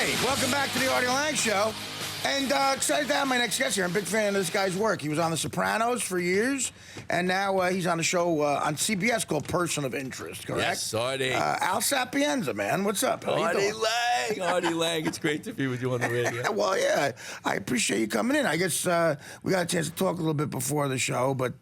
Hey, welcome back to the Artie Lange Show. And excited to have my next guest here. I'm a big fan of this guy's work. He was on The Sopranos for years, and now he's on a show on CBS called Person of Interest, correct? Yes, Artie. Al Sapienza, man. What's up? How Artie you doing? Lange. Artie Lange. It's great to be with you on the radio. Well, yeah, I appreciate you coming in. I guess we got a chance to talk a little bit before the show, but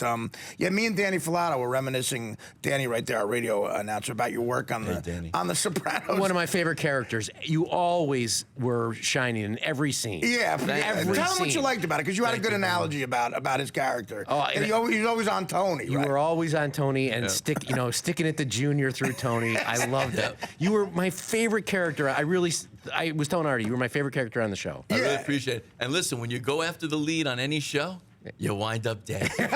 yeah, me and Danny Filato were reminiscing, Danny right there, our radio announcer, about your work on the Sopranos. One of my favorite characters. You always were shining in every scene. Yeah, Every tell him scene. what you liked about it, because you had a good analogy about his character. Oh, and he was always on Tony. You right? were always on Tony and sticking it to Junior through Tony. I loved it. You were my favorite character. I was telling Artie, you were my favorite character on the show. I really appreciate it. And listen, when you go after the lead on any show, you wind up dead. Don't do it.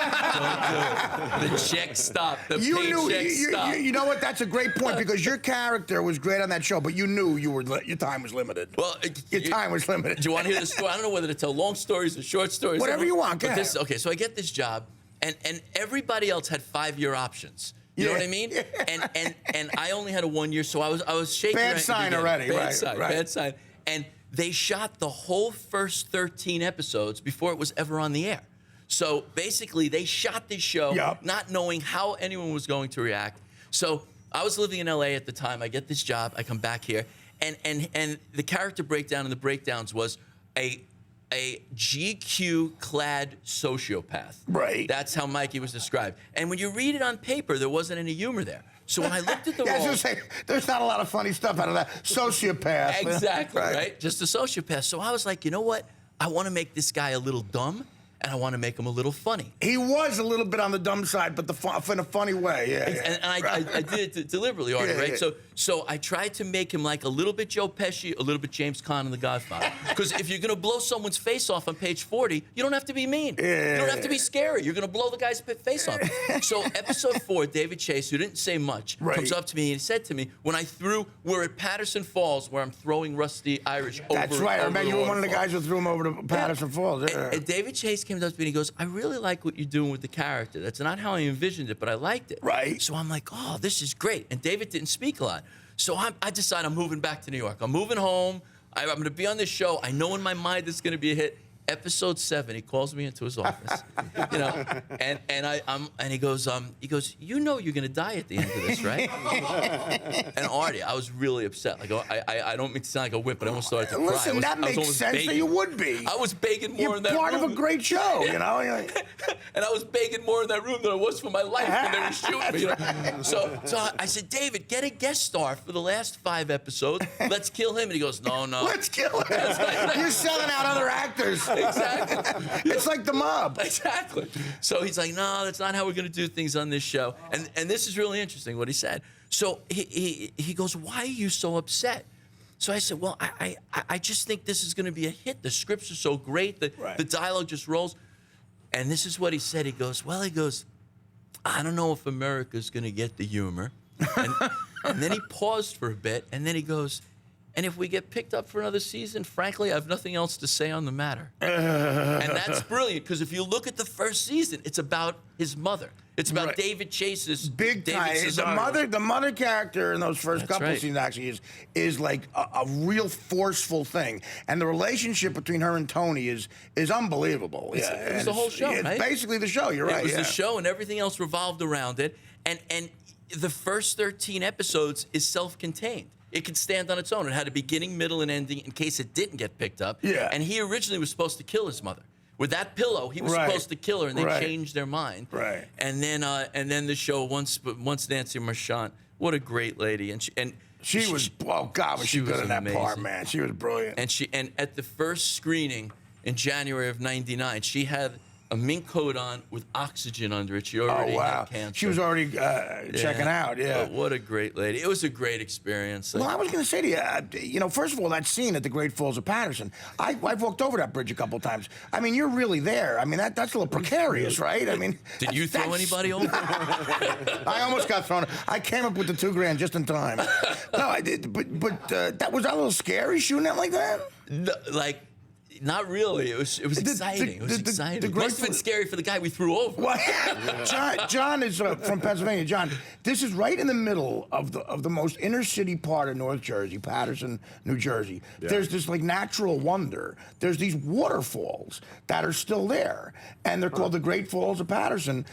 The check stopped. The paycheck stopped. You know what? That's a great point, because your character was great on that show, but you knew your time was limited. Well, your time was limited. Do you want to hear the story? I don't know whether to tell long stories or short stories. Whatever you want. Go ahead. Okay, so I get this job, and everybody else had 5-year options. You know what I mean? And I only had a 1 year, so I was shaking. Bad sign already. Bad sign. And they shot the whole first 13 episodes before it was ever on the air. So basically, they shot this show not knowing how anyone was going to react. So I was living in LA at the time. I get this job. I come back here, and the character breakdown in the breakdowns was a GQ-clad sociopath. Right. That's how Mikey was described. And when you read it on paper, there wasn't any humor there. So when I looked at the role... I was going to say, there's not a lot of funny stuff out of that. Sociopath. Exactly, right? Just a sociopath. So I was like, you know what? I want to make this guy a little dumb, and I want to make him a little funny. He was a little bit on the dumb side, but in a funny way. And I did it deliberately, Artie, right? So I tried to make him like a little bit Joe Pesci, a little bit James Caan in The Godfather. Because if you're going to blow someone's face off on page 40, you don't have to be mean. You don't have to be scary. You're going to blow the guy's face off. So episode 4, David Chase, who didn't say much, comes up to me and he said to me, we're at Patterson Falls, where I'm throwing Rusty Irish over. That's right. I remember you were one of the guys who threw him over to Patterson Falls. And David Chase came up to me and he goes, I really like what you're doing with the character. That's not how I envisioned it, but I liked it. Right. So I'm like, oh, this is great. And David didn't speak a lot. So I decide I'm moving back to New York. I'm moving home. I'm going to be on this show. I know in my mind it's going to be a hit. Episode 7, he calls me into his office, and he goes, you know you're gonna die at the end of this, right? And Artie, I was really upset. Like, I don't mean to sound like a whip, but I almost started to cry. Listen, that makes sense that you would be. I was begging more You're in that room. part of a great show, you know. And I was begging more in that room than I was for my life when they were shooting me. You know? So I said, David, get a guest star for the last 5 episodes. Let's kill him. And he goes, no. Let's kill him. You're selling out other actors. Exactly. It's like the mob. Exactly. So he's like, no, that's not how we're going to do things on this show. And this is really interesting what he said. So he goes, why are you so upset? So I said, well, I just think this is going to be a hit. The scripts are so great. The dialogue just rolls. And this is what he said. He goes, I don't know if America's going to get the humor. And then he paused for a bit, and then he goes, and if we get picked up for another season, frankly, I have nothing else to say on the matter. And that's brilliant, because if you look at the first season, it's about his mother. It's about David Chase's big time. The mother character in those first couple scenes actually is like a real forceful thing, and the relationship between her and Tony is unbelievable. It was the whole show, right? It's basically the show. You're right. It was the show, and everything else revolved around it. And the first 13 episodes is self-contained. It could stand on its own. It had a beginning, middle, and ending in case it didn't get picked up. Yeah. And he originally was supposed to kill his mother. With that pillow, he was supposed to kill her, and they changed their mind. Right. And then the show, once Nancy Marchand, what a great lady. And she was, oh God, was she good in that amazing part, man. She was brilliant. And at the first screening in January of '99, she had a mink coat on with oxygen under it. She already had cancer. She was already checking out, But what a great lady. It was a great experience. Well, I was going to say to you, first of all, that scene at the Great Falls of Patterson, I've walked over that bridge a couple times. I mean, you're really there. I mean, that's a little precarious, right? I mean, did you throw anybody over? I almost got thrown. I came up with the $2,000 just in time. No, I did. But was that a little scary shooting that like that? No, Not really. It was exciting. It was exciting. It must have been scary for the guy we threw over. Well, John is from Pennsylvania. John, this is right in the middle of the most inner city part of North Jersey, Paterson, New Jersey. Yeah. There's this like natural wonder. There's these waterfalls that are still there, and they're called the Great Falls of Paterson.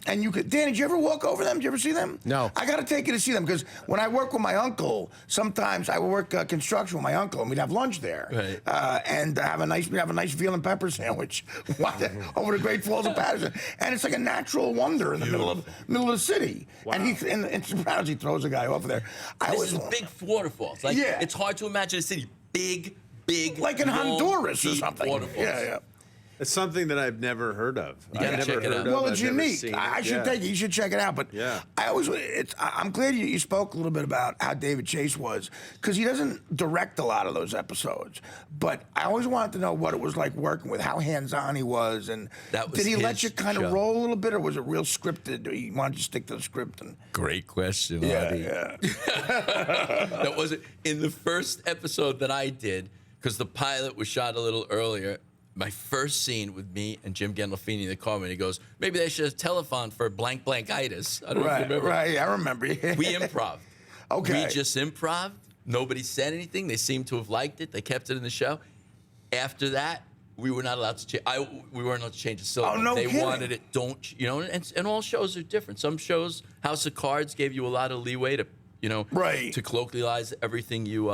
And you could, Danny, did you ever walk over them? Did you ever see them? No. I got to take you to see them because when I work with my uncle, sometimes I would work construction with my uncle, and we'd have lunch there, right. And we'd have a nice veal and pepper sandwich over the Great Falls of Paterson, and it's like a natural wonder in the middle of the city. Wow. And in Sopranos, he throws a guy off of there. This is big waterfalls. Like it's hard to imagine a city big, like in Honduras or something. Waterfalls. Yeah. It's something that I've never heard of. You gotta check it out. Well, it's unique. I should take it. You should check it out. But I'm glad you spoke a little bit about how David Chase was, because he doesn't direct a lot of those episodes. But I always wanted to know what it was like working with, how hands-on he was, and did he let you kind of roll a little bit, or was it real scripted? Or he wanted you to stick to the script? Great question, Artie. That wasn't in the first episode that I did, because the pilot was shot a little earlier. My first scene with me and Jim Gandolfini in the car, and he goes, maybe they should have telephoned for blank-itis. I don't know if you remember. Right, I remember. We improv. Okay. We just improv. Nobody said anything. They seemed to have liked it. They kept it in the show. After that, we were not allowed to change. We weren't allowed to change the syllable. Oh, no They kidding. wanted it. And all shows are different. Some shows, House of Cards, gave you a lot of leeway to, to colloquialize everything you.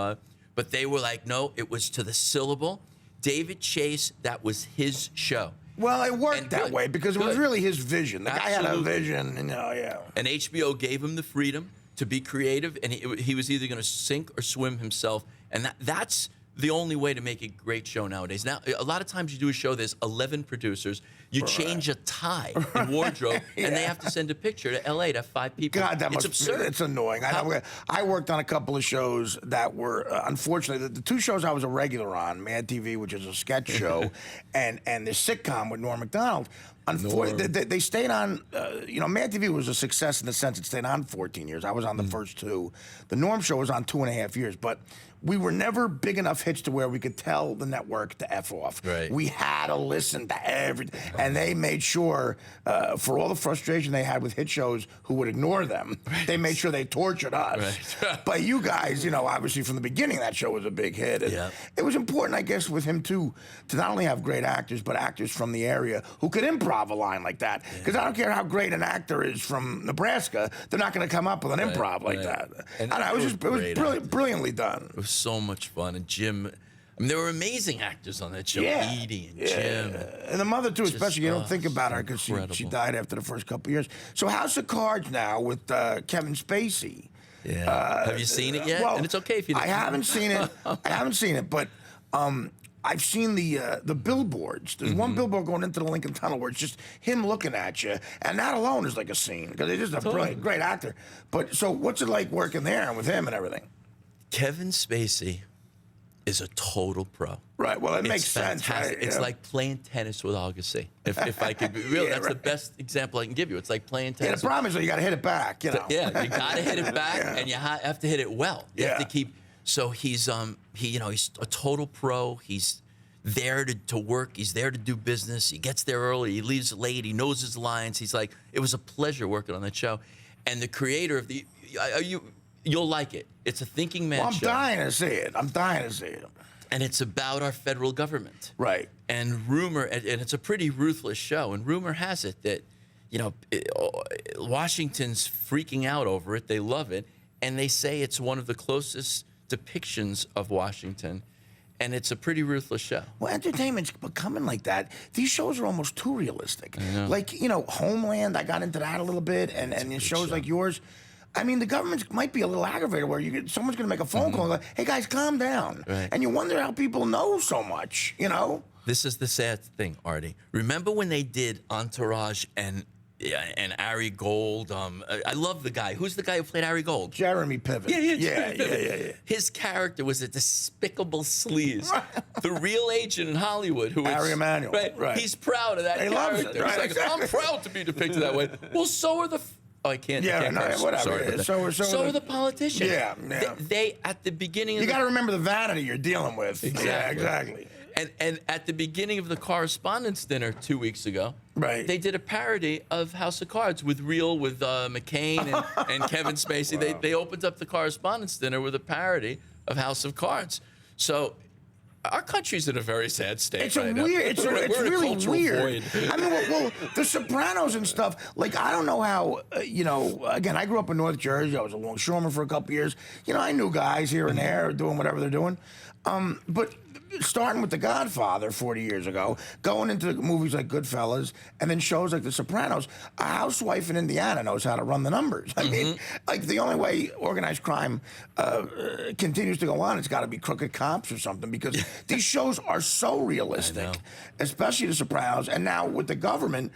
But they were like, no, it was to the syllable. David Chase, that was his show. Well, it worked that way because it was really his vision. The guy had a vision, and And HBO gave him the freedom to be creative, and he was either going to sink or swim himself. And that's the only way to make a great show nowadays. Now, a lot of times you do a show, there's 11 producers. You change a tie in wardrobe, and they have to send a picture to L.A. to have 5 people. God, it's absurd. It's annoying. I worked on a couple of shows that were, unfortunately, the 2 shows I was a regular on, Mad TV, which is a sketch show, and the sitcom with Norm Macdonald. Unfortunately, they stayed on, Mad TV was a success in the sense it stayed on 14 years. I was on the first 2. The Norm show was on 2.5 years, but we were never big enough hits to where we could tell the network to F off. Right. We had to listen to everything. And they made sure, for all the frustration they had with hit shows who would ignore them, they made sure they tortured us. Right. But you guys, obviously from the beginning, that show was a big hit. And it was important, I guess, with him, too, to not only have great actors, but actors from the area who could improv a line like that. Because I don't care how great an actor is from Nebraska, they're not going to come up with an improv like that. And it was brilliantly done. It was so much fun. And Jim, there were amazing actors on that show. Edie and Jim. And the mother, too, especially. You don't think about her because she died after the first couple of years. So House of Cards now with Kevin Spacey. Yeah. Have you seen it yet? Well, and it's okay if you don't. I haven't seen it. But I've seen the billboards. There's one billboard going into the Lincoln Tunnel where it's just him looking at you, and that alone is like a scene because he's just a brilliant, great actor. But so what's it like working there and with him and everything? Kevin Spacey is a total pro. Right. Well, it makes sense. Right? It's like playing tennis with Agassi. If I could be real, that's the best example I can give you. It's like playing tennis. Yeah, the problem is you got to hit it back. Yeah, you got to hit it back, and you have to hit it well. You have to keep. So he's he's a total pro. He's there to work. He's there to do business. He gets there early. He leaves late. He knows his lines. He's like, it was a pleasure working on that show. And the creator of you'll like it. It's a thinking man show. I'm dying to see it. And it's about our federal government. Right. And it's a pretty ruthless show. And rumor has it that, Washington's freaking out over it. They love it. And they say it's one of the closest depictions of Washington. And it's a pretty ruthless show. Well, entertainment's becoming like that. These shows are almost too realistic. Like, Homeland, I got into that a little bit. And shows like yours. I mean, the government might be a little aggravated where someone's going to make a phone call and go, hey, guys, calm down. Right. And you wonder how people know so much, This is the sad thing, Artie. Remember when they did Entourage and Ari Gold? I love the guy. Who's the guy who played Ari Gold? Jeremy Piven. Yeah. His character was a despicable sleaze. The real agent in Hollywood who is... Harry Emanuel. Right. He's proud of that character. Loves it. Right, He's like, I'm proud to be depicted that way. Well, so are the... I can't curse. Whatever. Sorry, so are the politicians. Yeah. They at the beginning of you got to remember the vanity you're dealing with. Exactly. Yeah, exactly. And at the beginning of the Correspondents' Dinner 2 weeks ago, Right. they did a parody of House of Cards with McCain and Kevin Spacey. Wow. They opened up the Correspondents' Dinner with a parody of House of Cards. So our country's in a very sad state. It's right a weird. now. It's We're in a really cultural weird. void. I mean, well, The Sopranos and stuff. Like, I don't know how. Again, I grew up in North Jersey. I was a longshoreman for a couple years. I knew guys here and there doing whatever they're doing. But starting with The Godfather 40 years ago, going into movies like Goodfellas, and then shows like The Sopranos, a housewife in Indiana knows how to run the numbers. I mean, like the only way organized crime continues to go on, it's got to be crooked cops or something, because these shows are so realistic, especially The Sopranos, and now with the government.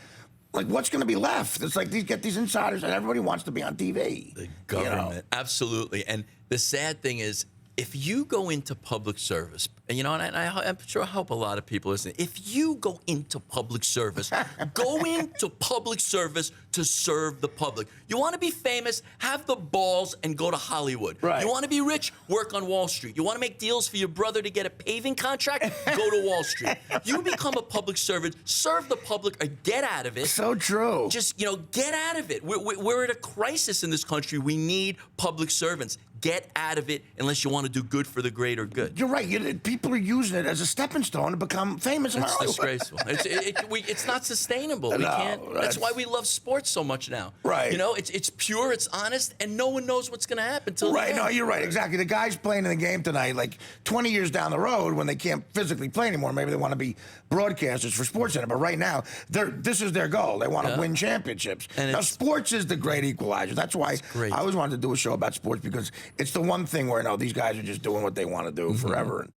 Like, what's going to be left? It's like get these insiders, and everybody wants to be on TV. The government, absolutely. And the sad thing is, if you go into public service, and I'm sure I hope a lot of people listen. If you go into public service, go into public service to serve the public. You want to be famous, have the balls and go to Hollywood. Right. You want to be rich, work on Wall Street. You want to make deals for your brother to get a paving contract, go to Wall Street. You become a public servant, serve the public, or get out of it. So true. Just, get out of it. We're at a crisis in this country. We need public servants. Get out of it unless you want to do good for the greater good. You're right. People are using it as a stepping stone to become famous in It's Hollywood. disgraceful. It's not sustainable. We No, can't. That's why we love sports so much now. Right. It's pure, it's honest, and no one knows what's going to happen till Right, the end. no, you're right, exactly. The guys playing in the game tonight, like 20 years down the road, when they can't physically play anymore, maybe they want to be broadcasters for SportsCenter. But right now, this is their goal. They want to win championships. And now, sports is the great equalizer. That's why great. I always wanted to do a show about sports, because it's the one thing where these guys are just doing what they want to do forever.